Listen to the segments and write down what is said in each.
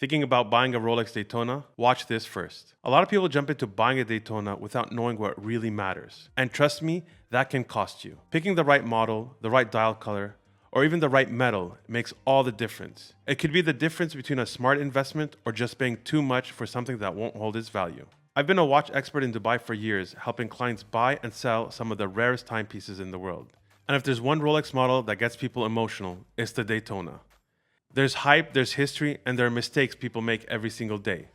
Thinking about buying a Rolex Daytona? Watch this first. A lot of people jump into buying a Daytona without knowing what really matters. And trust me, that can cost you. Picking the right model, the right dial color, or even the right metal makes all the difference. It could be the difference between a smart investment or just paying too much for something that won't hold its value. I've been a watch expert in Dubai for years, helping clients buy and sell some of the rarest timepieces in the world. And if there's one Rolex model that gets people emotional, it's the Daytona. There's hype, there's history, and there are mistakes people make every single day.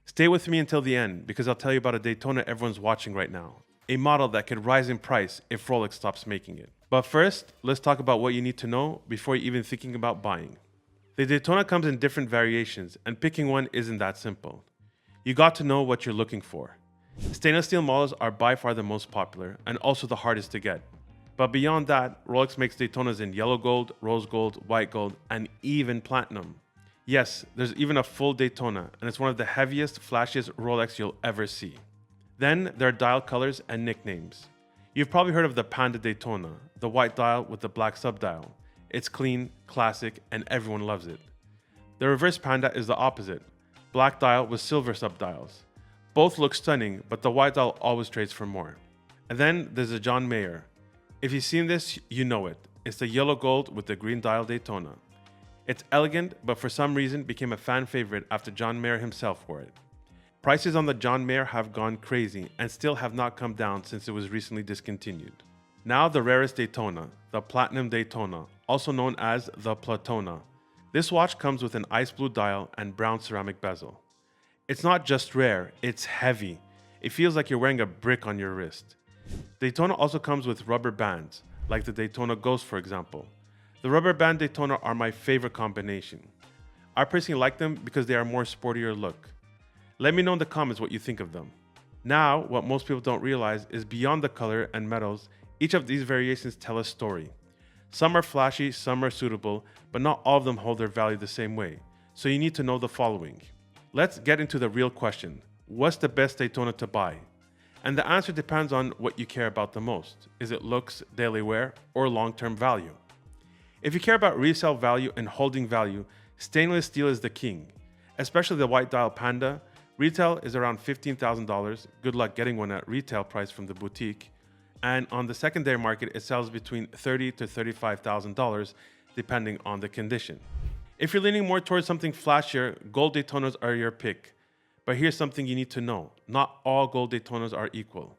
Stay with me until the end because I'll tell you about a Daytona everyone's watching right now. A model that could rise in price if Rolex stops making it. But first, let's talk about what you need to know before you're even thinking about buying. The Daytona comes in different variations, and picking one isn't that simple. You got to know what you're looking for. Stainless steel models are by far the most popular and also the hardest to get. But beyond that, Rolex makes Daytonas in yellow gold, rose gold, white gold, and even platinum. Yes, there's even a full Daytona, and it's one of the heaviest, flashiest Rolex you'll ever see. Then there are dial colors and nicknames. You've probably heard of the Panda Daytona, the white dial with the black subdial. It's clean, classic, and everyone loves it. The reverse Panda is the opposite, black dial with silver subdials. Both look stunning, but the white dial always trades for more. And then there's the John Mayer. If you've seen this, you know it. It's the yellow gold with the green dial Daytona. It's elegant, but for some reason became a fan favorite after John Mayer himself wore it. Prices on the John Mayer have gone crazy and still have not come down since it was recently discontinued. Now the rarest Daytona, the Platinum Daytona, also known as the Platona. This watch comes with an ice blue dial and brown ceramic bezel. It's not just rare, it's heavy. It feels like you're wearing a brick on your wrist. Daytona also comes with rubber bands, like the Daytona Ghost for example. The rubber band Daytona are my favorite combination. I personally like them because they are more sportier look. Let me know in the comments what you think of them. Now, what most people don't realize is beyond the color and metals, each of these variations tell a story. Some are flashy, some are suitable, but not all of them hold their value the same way. So you need to know the following. Let's get into the real question. What's the best Daytona to buy? And the answer depends on what you care about the most. Is it looks, daily wear, or long-term value? If you care about resale value and holding value, stainless steel is the king. Especially the white dial Panda. Retail is around $15,000. Good luck getting one at retail price from the boutique. And on the secondary market, it sells between $30,000 to $35,000 depending on the condition. If you're leaning more towards something flashier, gold Daytonas are your pick. But here's something you need to know. Not all gold Daytonas are equal.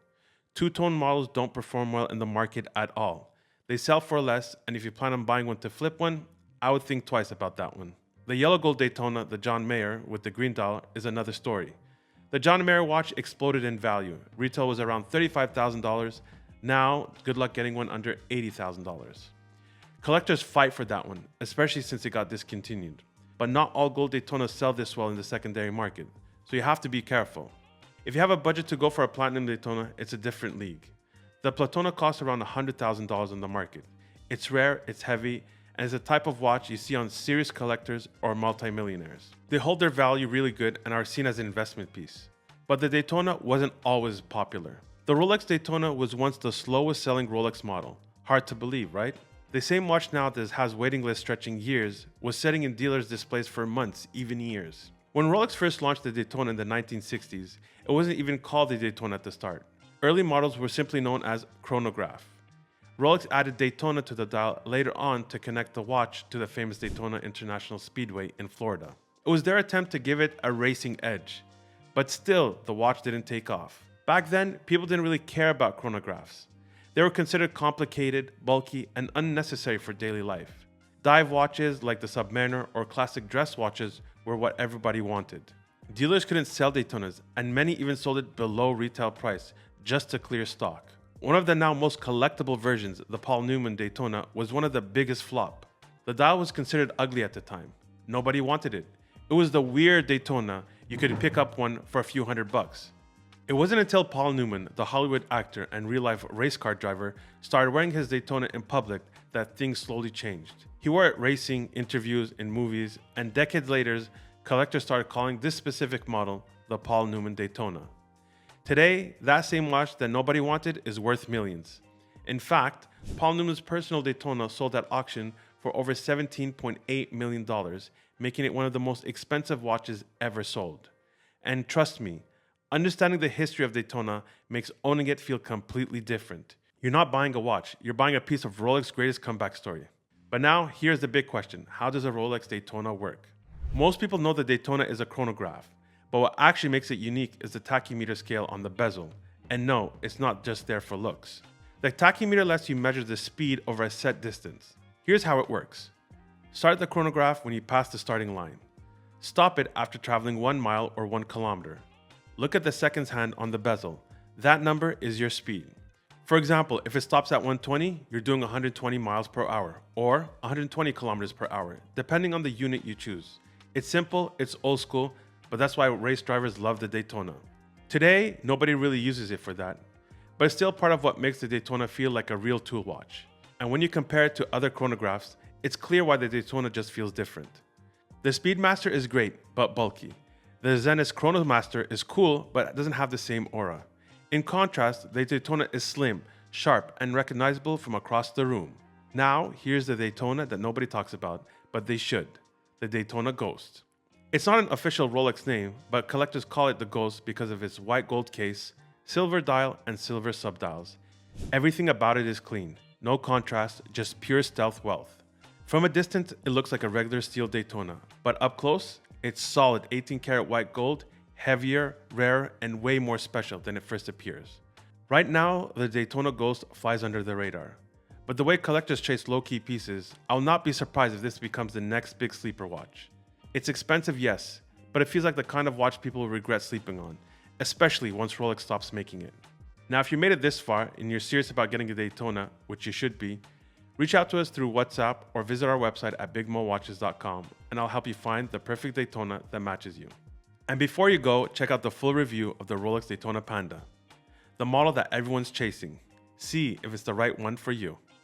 Two-tone models don't perform well in the market at all. They sell for less, and if you plan on buying one to flip one, I would think twice about that one. The yellow gold Daytona, the John Mayer, with the green dial, is another story. The John Mayer watch exploded in value. Retail was around $35,000. Now, good luck getting one under $80,000. Collectors fight for that one, especially since it got discontinued. But not all gold Daytonas sell this well in the secondary market. So you have to be careful. If you have a budget to go for a platinum Daytona, it's a different league. The Platona costs around $100,000 on the market. It's rare, it's heavy, and is a type of watch you see on serious collectors or multimillionaires. They hold their value really good and are seen as an investment piece. But the Daytona wasn't always popular. The Rolex Daytona was once the slowest selling Rolex model. Hard to believe, right? The same watch now that has waiting lists stretching years was sitting in dealers' displays for months, even years. When Rolex first launched the Daytona in the 1960s, it wasn't even called the Daytona at the start. Early models were simply known as chronograph. Rolex added Daytona to the dial later on to connect the watch to the famous Daytona International Speedway in Florida. It was their attempt to give it a racing edge. But still, the watch didn't take off. Back then, people didn't really care about chronographs. They were considered complicated, bulky, and unnecessary for daily life. Dive watches like the Submariner or classic dress watches were what everybody wanted. Dealers couldn't sell Daytonas, and many even sold it below retail price just to clear stock. One of the now most collectible versions, the Paul Newman Daytona, was one of the biggest flop. The dial was considered ugly at the time. Nobody wanted it. It was the weird Daytona. You could pick up one for a few $100. It wasn't until Paul Newman, the Hollywood actor and real-life race car driver, started wearing his Daytona in public that things slowly changed. He wore it racing, interviews, in movies, and decades later, collectors started calling this specific model the Paul Newman Daytona. Today, that same watch that nobody wanted is worth millions. In fact, Paul Newman's personal Daytona sold at auction for over $17.8 million, making it one of the most expensive watches ever sold. And trust me, understanding the history of Daytona makes owning it feel completely different. You're not buying a watch, you're buying a piece of Rolex's greatest comeback story. But now, here's the big question. How does a Rolex Daytona work? Most people know the Daytona is a chronograph, but what actually makes it unique is the tachymeter scale on the bezel. And no, it's not just there for looks. The tachymeter lets you measure the speed over a set distance. Here's how it works. Start the chronograph when you pass the starting line. Stop it after traveling 1 mile or 1 kilometer. Look at the seconds hand on the bezel. That number is your speed. For example, if it stops at 120, you're doing 120 miles per hour or 120 kilometers per hour, depending on the unit you choose. It's simple, it's old school, but that's why race drivers love the Daytona. Today, nobody really uses it for that, but it's still part of what makes the Daytona feel like a real tool watch. And when you compare it to other chronographs, it's clear why the Daytona just feels different. The Speedmaster is great, but bulky. The Zenith Chronomaster is cool, but doesn't have the same aura. In contrast, the Daytona is slim, sharp, and recognizable from across the room. Now, here's the Daytona that nobody talks about, but they should. The Daytona Ghost. It's not an official Rolex name, but collectors call it the Ghost because of its white gold case, silver dial, and silver subdials. Everything about it is clean. No contrast, just pure stealth wealth. From a distance, it looks like a regular steel Daytona, but up close, it's solid 18-karat white gold, heavier, rarer, and way more special than it first appears. Right now, the Daytona Ghost flies under the radar. But the way collectors chase low-key pieces, I'll not be surprised if this becomes the next big sleeper watch. It's expensive, yes, but it feels like the kind of watch people will regret sleeping on, especially once Rolex stops making it. Now, if you made it this far and you're serious about getting a Daytona, which you should be, reach out to us through WhatsApp or visit our website at bigmowatches.com and I'll help you find the perfect Daytona that matches you. And before you go, check out the full review of the Rolex Daytona Panda, the model that everyone's chasing. See if it's the right one for you.